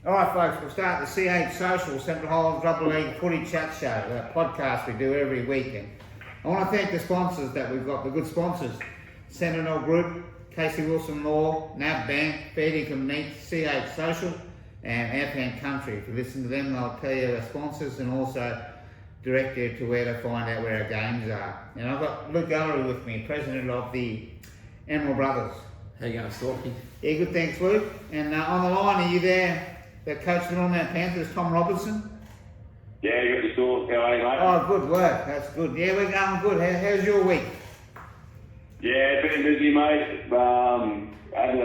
Alright folks, we'll start the C8 Social Central Highlands Rugby League Footy Chat Show, a podcast we do every week. And I want to thank the sponsors that we've got, the good sponsors. Sentinel Group, Casey Wilson Law, NAB Bank, Feeding Meat, C8 Social and Outfan Country. If you listen to them, they'll tell you our sponsors and also direct you to where to find out where our games are. And I've got Luke Gallery with me, President of the Emerald Brothers. How you going, Storky? Yeah, good, thanks Luke. And on the line, are you there? The coach of the Northern Panthers, Tom Robertson. Yeah, you got the score. How are you, mate? Oh, good work. That's good. Yeah, we're going good. How's your week? Yeah, it's been busy, mate. Back to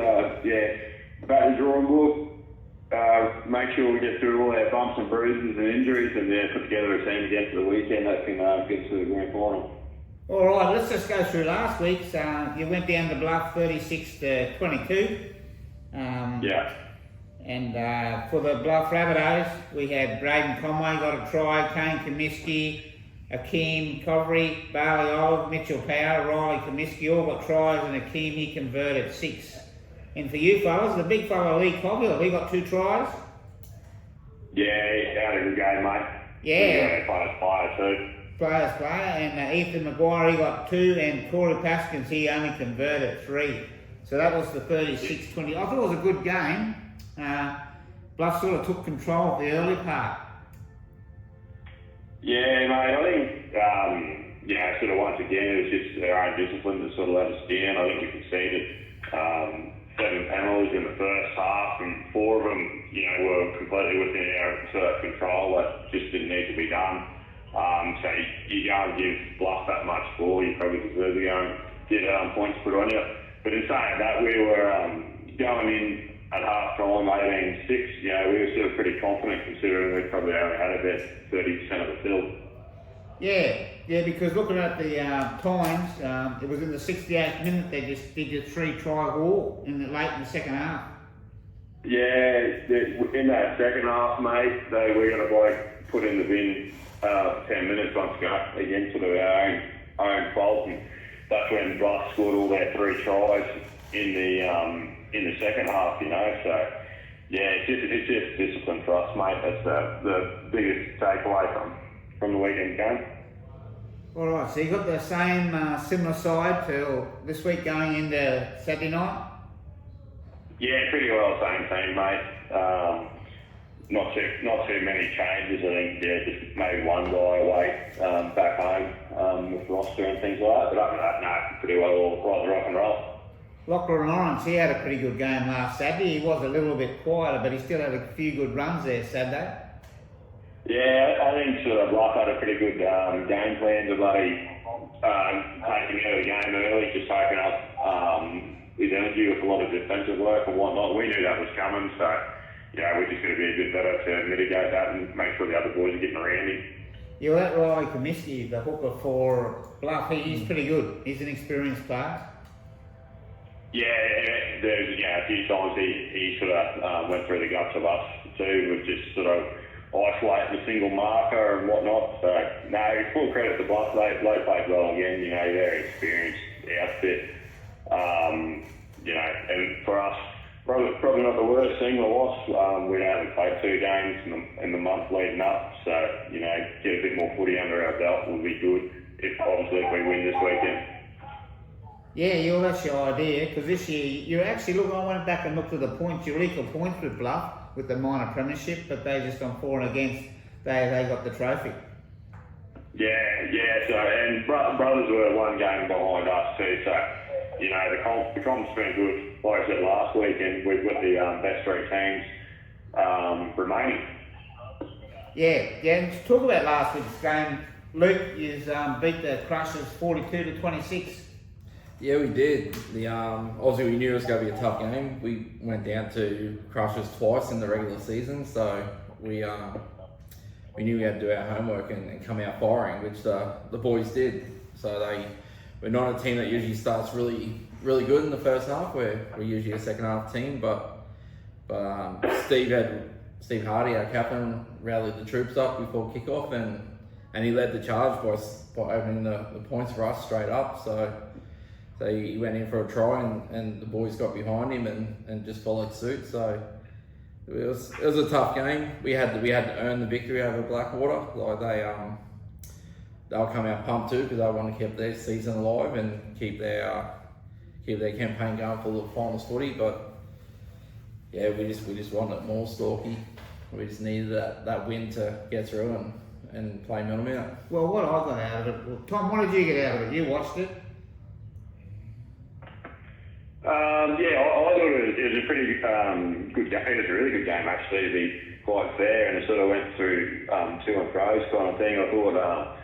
the drawing board. Make sure we get through all our bumps and bruises and injuries, and put together a team again for the weekend that can get to the grand final. All right, let's just go through last week's. You went down the Bluff 36-22. Yeah. And for the Bluff Rabbitohs, we had Braden Conway got a try, Kane Comiskey, Akeem Covery, Barley Olive, Mitchell Power, Riley Comiskey, all got tries, and Akeem, he converted 6. And for you fellas, the big fella Lee Coghill, he got 2 tries. Yeah, he had a good game, mate. Yeah. Player too. Player, and Ethan Maguire, he got 2, and Corey Paskins, he only converted 3. So that was the 36-20. I thought it was a good game. Bluff sort of took control of the early part. Yeah, mate, I think, sort of once again, it was just our own discipline that sort of let us down. I think we conceded 7 penalties in the first half, and 4 of them, were completely within our sort of control. That just didn't need to be done. So you can't give Bluff that much ball. You probably deserve to go and get points put on you. But in saying that, we were going in at half time, 18-6, we were sort of pretty confident considering we probably only had about 30% of the field. Yeah, because looking at the times, it was in the 68th minute they just did a 3-try haul late in the second half. Yeah, in that second half, mate, we got a bloke put in the bin 10 minutes once ago, again sort of our own fault, and that's when Bluff scored all their 3 tries in the second half, so yeah, it's just discipline for us, mate. That's the biggest takeaway from the weekend game. All right, so you got the same similar side to this week going into Saturday night? Yeah, pretty well same team, mate. Not too many changes. I think just maybe one guy away back home with roster and things like that. But other than that, no, pretty well all right, rock and roll. Lachlan Lawrence, he had a pretty good game last Saturday. He was a little bit quieter, but he still had a few good runs there Saturday. Yeah, I think sort of Bluff had a pretty good game plan to taking out the game early, just soaking up his energy with a lot of defensive work and whatnot. We knew that was coming, so we're just going to be a bit better to mitigate that and make sure the other boys are getting around him. Yeah, well, that Riley Comiskey, the hooker for Bluff, he's pretty good. He's an experienced player. Yeah, there's a few times he sort of went through the guts of us too, with just sort of isolating a single marker and whatnot. So no, full credit to Bluff. They played well again. They're experienced outfit. And for us, probably not the worst thing the loss. We only played 2 games in the month leading up, so get a bit more footy under our belt will be good. If we win this weekend. Yeah, that's your idea, because this year, you actually, I went back and looked at the points, you're equal points with Bluff, with the minor premiership, but they just on for and against, they got the trophy. Yeah, so, and Brothers were 1 game behind us too, so, the comp's been good, like I said last week, and we've got the best 3 teams remaining. Yeah, and to talk about last week's game, Luke, you beat the Crushers 42-26. Yeah, we did. Obviously we knew it was going to be a tough game. We went down to Crushers twice in the regular season, so we knew we had to do our homework and come out firing, which the boys did. So we're not a team that usually starts really good in the first half. We're usually a second half team, but Steve Hardy, our captain, rallied the troops up before kickoff, and he led the charge by opening the points for us straight up. So he went in for a try, and the boys got behind him and just followed suit. So It was a tough game. We had to earn the victory over Blackwater. Like they'll come out pumped too because they want to keep their season alive and keep their campaign going for the finals footy. But yeah, we just wanted more, Storky. We just needed that win to get through and play Middletown out. Well, what I got out of it, well, Tom, what did you get out of it? You watched it? Yeah, I thought it was a pretty good game. It was a really good game, actually, to be quite fair, and it sort of went through to and fro's kind of thing. I thought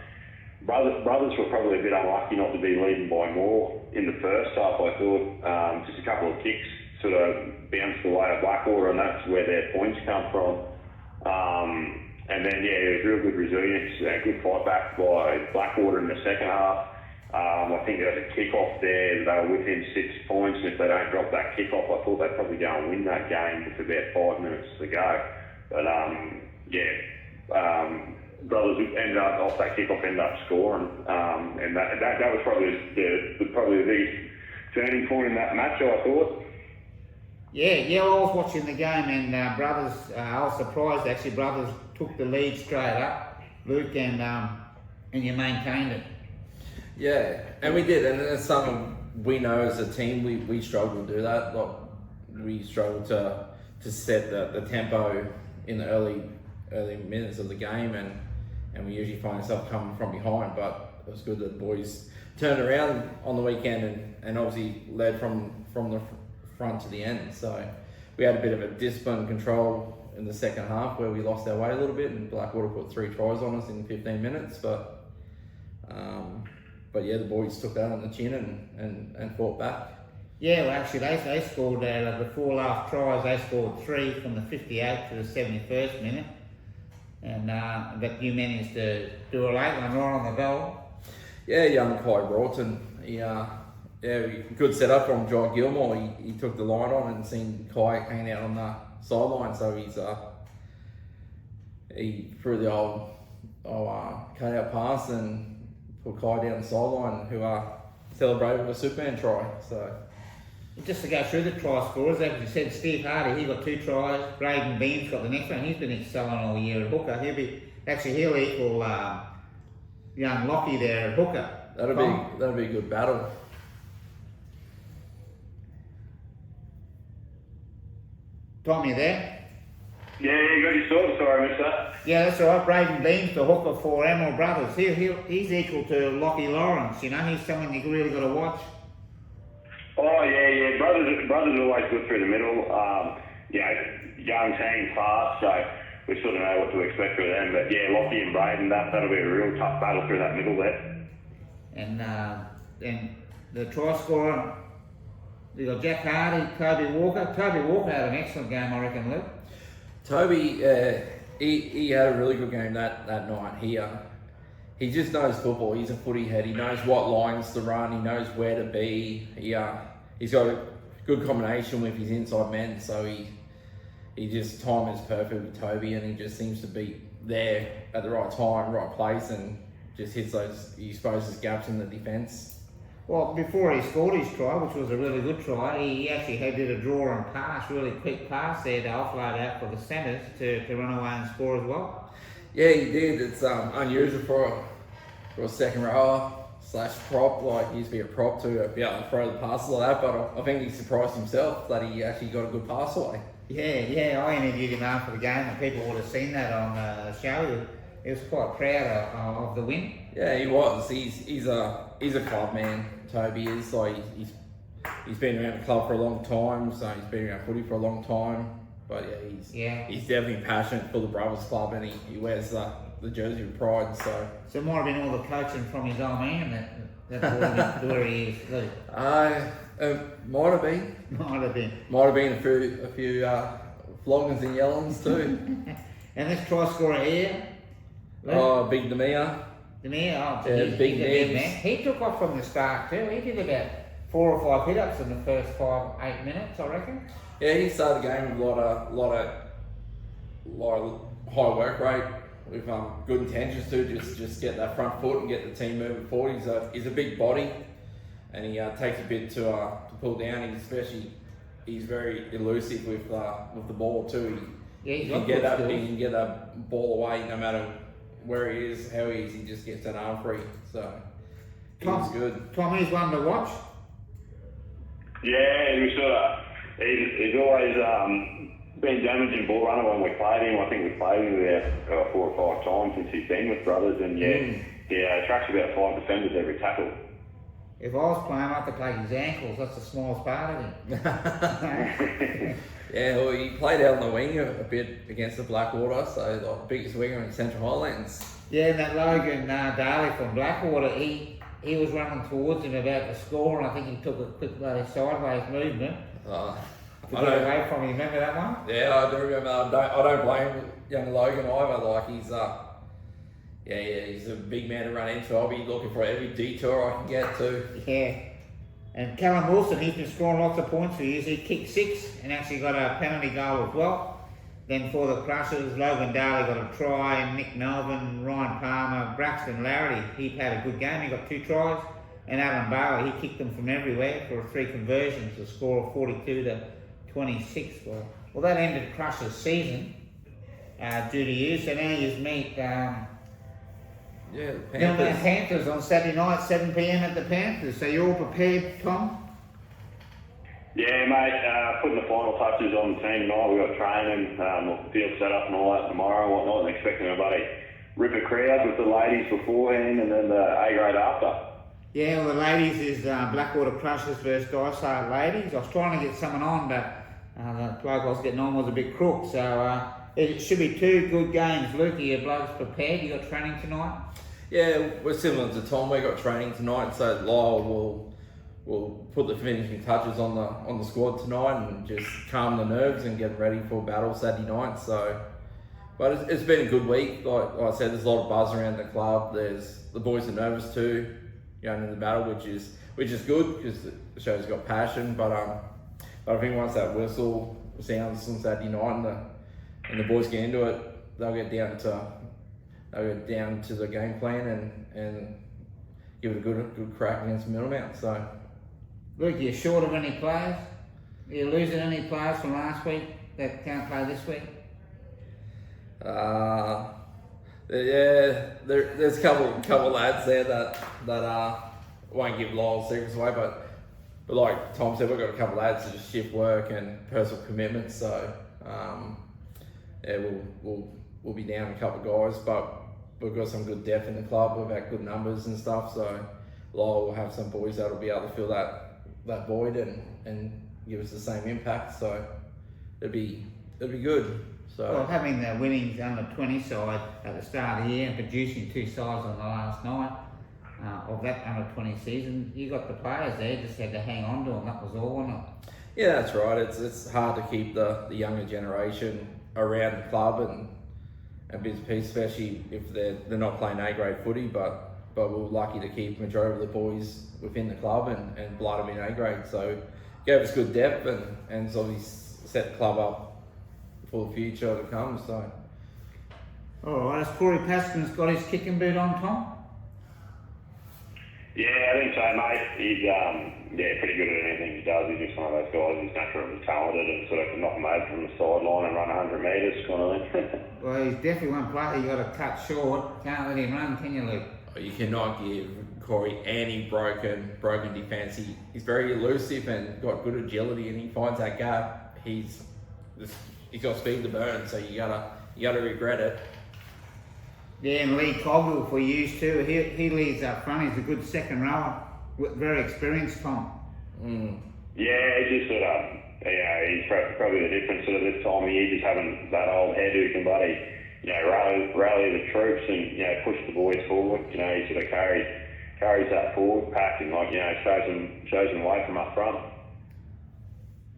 Brothers were probably a bit unlucky not to be leading by more in the first half. I thought just a couple of kicks sort of bounced away at Blackwater, and that's where their points come from. And then, yeah, it was real good resilience, good fight back by Blackwater in the second half. I think there was a kick-off there. They were within 6 points, and if they don't drop that kick-off, I thought they'd probably go and win that game with about 5 minutes to go. But, Brothers ended up, off that kick-off, ended up scoring. And that was probably the biggest turning point in that match, I thought. Yeah, I was watching the game and Brothers, I was surprised actually, Brothers took the lead straight up, Luke, and you maintained it. Yeah, and we did, and it's something we know as a team, we struggle to do that. Like, we struggle to set the tempo in the early minutes of the game, and we usually find ourselves coming from behind, but it was good that the boys turned around on the weekend and obviously led from the front to the end. So we had a bit of a discipline control in the second half where we lost our way a little bit, and Blackwater put 3 tries on us in 15 minutes, but yeah, the boys took that on the chin and fought back. Yeah, well, actually, they scored out of the 4 last tries. They scored 3 from the 58th to the 71st minute, and that you managed to do a late one right on the bell. Yeah, young Kai Broughton. Good setup from Jai Gilmore. He took the line on and seen Kai hanging out on the sideline, so he threw the old cut out pass and put Kai down the sideline, who celebrated with a Superman try. So just to go through the try scorers, as you said, Steve Hardy, he got 2 tries. Braden Beam's got the next one. He's been excelling all year at hooker. He'll equal young Lockie there at hooker. That'll be a good battle. Tom, you there? Yeah, you got your sword. Sorry, I missed that. Yeah, that's all right. Braden Beam's the hooker for Emerald Brothers. He's equal to Lockie Lawrence. You know, he's someone you really got to watch. Oh yeah. Brothers are always good through the middle. Young's hanging fast, so we sort of know what to expect from them. But yeah, Lockie and Braden, that'll be a real tough battle through that middle there. And the try scorer, you got Jack Hardy, Toby Walker. Toby Walker had an excellent game, I reckon, Luke. Toby, he had a really good game that night. He just knows football. He's a footy head. He knows what lines to run. He knows where to be. He's got a good combination with his inside men. So he just time is perfect with Toby, and he just seems to be there at the right time, right place, and just hits he exposes gaps in the defence. Well, before he scored his try, which was a really good try, he actually did a draw and pass, really quick pass there to offload out for the centres to run away and score as well. Yeah, he did. It's unusual for a second rower / prop. Like, he used to be a prop to be able to throw the passes like that, but I think he surprised himself that he actually got a good pass away. Yeah, I interviewed him after the game, and people would have seen that on the show. He was quite proud of the win. Yeah, he was. He's a club man. Toby is. Like, he's been around the club for a long time, so he's been around footy for a long time. But he's definitely passionate for the Brothers Club, and he wears the jersey with pride. So it might have been all the coaching from his old man that brought him to where he is. Might have been. Might have been a few floggings and yellings too. And this try scorer here. Big Demir. Big Nibs. He took off from the start too. He did about 4 or 5 hit-ups in the first 5-8 minutes, I reckon. Yeah, he started the game with a lot of high work rate, with good intentions to just get that front foot and get the team moving forward. He's a big body, and he takes a bit to pull down. He he's very elusive with the ball too. Yeah, He he's can got get good that. skills. He can get that ball away no matter where he is, how he is. He just gets that arm free. So he's Tom, good. Tom, he's one to watch. Yeah, he was sort of, he's always been damaging ball runner when we played him. I think we played him about 4 or 5 times since he's been with Brothers, and tracks about 5 defenders every tackle. If I was playing, I'd have to take his ankles. That's the smallest part of him. Yeah, well, he played out on the wing a bit against the Blackwater, so the biggest winger in Central Highlands. Yeah, and that Logan Daly from Blackwater, he was running towards him about to score, and I think he took a quick sideways movement to get away from him. Remember that one? Yeah, I do remember. I don't blame young Logan either. Like he's he's a big man to run into. I'll be looking for every detour I can get to. Yeah. And Callum Wilson, he's been scoring lots of points for years. He kicked 6 and actually got a penalty goal as well. Then for the Crushers, Logan Daly got a try, and Nick Melvin, Ryan Palmer, Braxton Larrity, he had a good game. He got 2 tries. And Alan Bailey, he kicked them from everywhere for 3 conversions, a score of 42-26. Well, that ended Crushers' season due to you. So now you meet Yeah, the Millman Panthers. Panthers on Saturday night, 7 p.m. at the Panthers. So you all prepared, Tom? Yeah, mate, putting the final touches on the team tonight. We've got training, field set up and all that tomorrow and whatnot, and expecting a bloody ripper crowd with the ladies beforehand and then the A-grade after. Yeah, well, the ladies is Blackwater Crushers versus Dysart ladies. I was trying to get someone on, but the bloke I was getting on was a bit crook. So it should be 2 good games. Luke, are you blokes prepared? You got training tonight? Yeah, we're similar to Tom. We got training tonight, so Lyle will put the finishing touches on the squad tonight and just calm the nerves and get ready for battle Saturday night. So, but it's been a good week. Like I said, there's a lot of buzz around the club. The boys are nervous too, going into the battle, which is good because the show's got passion. But I think once that whistle sounds on Saturday night and the boys get into it, they'll get down to the game plan and give it a good crack against Middlemount. So, Luke, you're short of any players? Are you losing any players from last week that can't play this week? there's a couple lads there that won't give Lyle's secrets away, but like Tom said, we've got a couple lads that just shift work and personal commitments. So, we'll be down a couple of guys, but we've got some good depth in the club. We've had good numbers and stuff, so Lyle will have some boys that'll be able to fill that void and give us the same impact. So it'll be good. So Well, having the winnings under 20 side at the start of the year and producing 2 sides on the last night of that under 20 season, you got the players there, just had to hang on to them. That was all, wasn't it? yeah, that's right. It's hard to keep the younger generation around the club and be at peace, especially if they're not playing A-grade footy, but we're lucky to keep the majority of the boys within the club and blood them in A-grade. So gave us good depth and it's obviously set the club up for the future to come. So Alright, has Corey Paskin's got his kicking boot on, Tom? Yeah, I think so, mate. He's pretty good at anything he does. He's just one of those guys who's naturally talented and sort of can knock him over from the sideline and run 100 metres kind of thing. Well, he's definitely one player you got to cut short. Can't let him run, can you, Luke? you cannot give Corey any broken defence. He's very elusive and got good agility, and he finds that gap. He's got speed to burn, so you gotta regret it. Yeah, and Lee Coggle for use too. He leads up front. He's a good second rower, very experienced, Tom. Yeah, he's just sort of, he's probably the difference sort of this time of year, just having that old head who can rally the troops and, push the boys forward. He sort of carries that forward pack and shows them way from up front.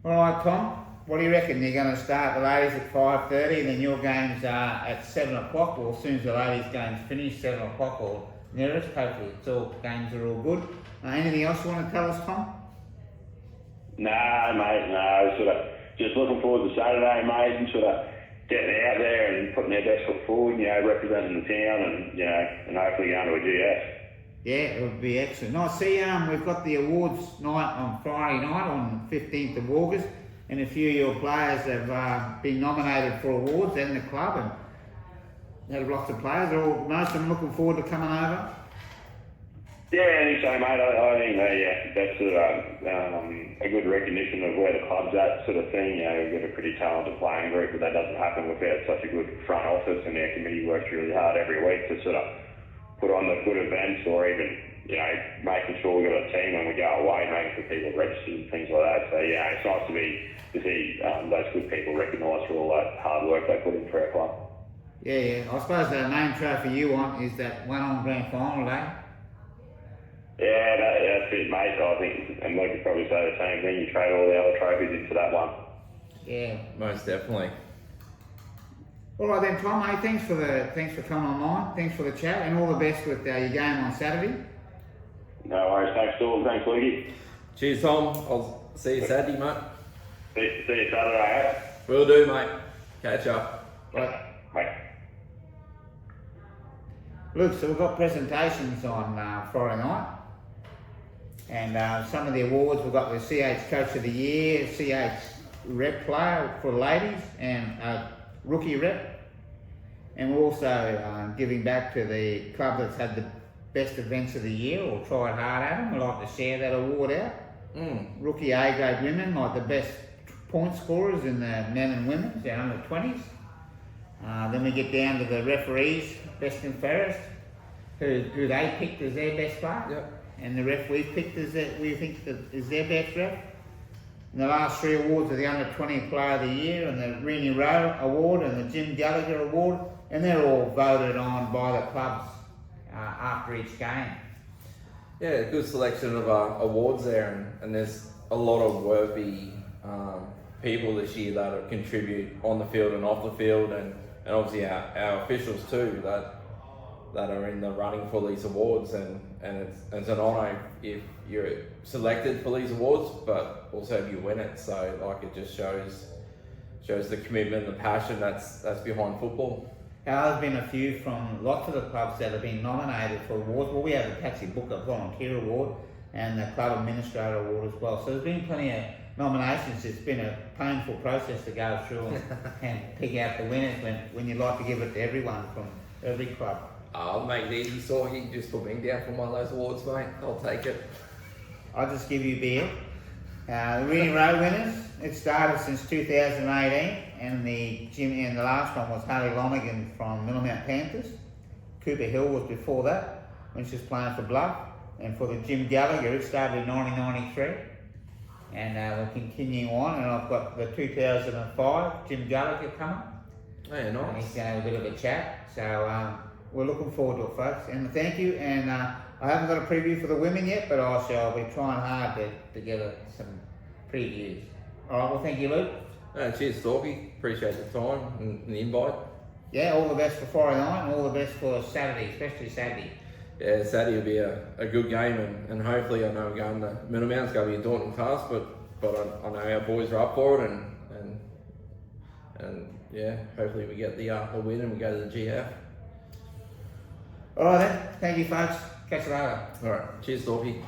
All right, Tom. What do you reckon? You're going to start the ladies at 5:30, and then your games are at 7 o'clock, or as soon as the ladies' games finish, 7 o'clock or nearest. Hopefully, games are all good. Anything else you want to tell us, Tom? Nah, mate, no. Sort of just looking forward to Saturday, mate, and sort of getting out there and putting their best foot forward, representing the town and hopefully going to a GS. Yeah, it would be excellent. I see we've got the awards night on Friday night on the 15th of August, and a few of your players have been nominated for awards and the club, and had lots of players. Most of them looking forward to coming over. Yeah, I think so, mate. I think that's sort of a good recognition of where the club's at, sort of thing. You know, we've got a pretty talented playing group, but that doesn't happen without such a good front office, and our committee works really hard every week to sort of put on the good events, or even, you know, making sure we've got a team when we go away, making sure people register and things like that. So yeah, it's nice to see those good people recognised for all that hard work they put in for our club. Yeah. I suppose the main trophy you want is that one on grand final day. Yeah, that's it, mate. I think, and we could probably say the same thing. You trade all the other trophies into that one. Yeah. Most definitely. All right then, Tom. Hey, thanks for coming online. Thanks for the chat, and all the best with your game on Saturday. No worries. Thanks, Dawn. Thanks, Luigi. Cheers, Tom. I'll see you Saturday, mate. See you Saturday, Will do, mate. Catch up. Right. Mate. Luke, so we've got presentations on Friday night, and some of the awards, we've got the CH Coach of the Year, CH Rep Player for ladies, and Rookie Rep, and we're also giving back to the club that's had the best events of the year or tried hard at them. We'd like to share that award out. Rookie A grade women, like the best point scorers in the men and women's, the under 20s. Then we get down to the referees, best and fairest, who they picked as their best player. Yep. And the ref we've picked as we think is their best ref. And the last three awards are the under 20 player of the year, and the Rennie Rowe award and the Jim Gallagher award, and they're all voted on by the clubs after each game. Yeah, good selection of awards there, and there's a lot of worthy people this year that contribute on the field and off the field, and obviously our officials too that are in the running for these awards, and it's an honour if you're selected for these awards, but also if you win it. So like, it just shows the commitment and the passion that's behind football. There's been a few from lots of the clubs that have been nominated for awards. Well, we have the Patsy Booker Volunteer Award and the Club Administrator Award as well. So there's been plenty of nominations. It's been a painful process to go through and pick out the winners when you'd like to give it to everyone from every club. I'll make it easy, so you just put me down for one of those awards, mate. I'll take it. I'll just give you a beer. The Rennie Rowe winners, it started since 2018, and the last one was Harley Lonergan from Middlemount Panthers. Cooper Hill was before that, when she was playing for Bluff. And for the Jim Gallagher, it started in 1993. And we're continuing on, and I've got the 2005 Jim Gallagher coming. Oh, yeah, And nice. he's going to have a bit of a chat. So we're looking forward to it, folks. And thank you. And I haven't got a preview for the women yet, but I shall be trying hard to get some previews. All right, well, thank you, Luke. Cheers, Storky. Appreciate the time and the invite. Yeah, all the best for Friday night, and all the best for Saturday, especially Saturday. Yeah, Saturday will be a good game, and hopefully, I know we're going to Middlemount. It's going to be a daunting task, but I know our boys are up for it, and yeah, hopefully we get the win and we go to the GF. All right then, thank you, folks. Catch you later. All right, cheers, Storky.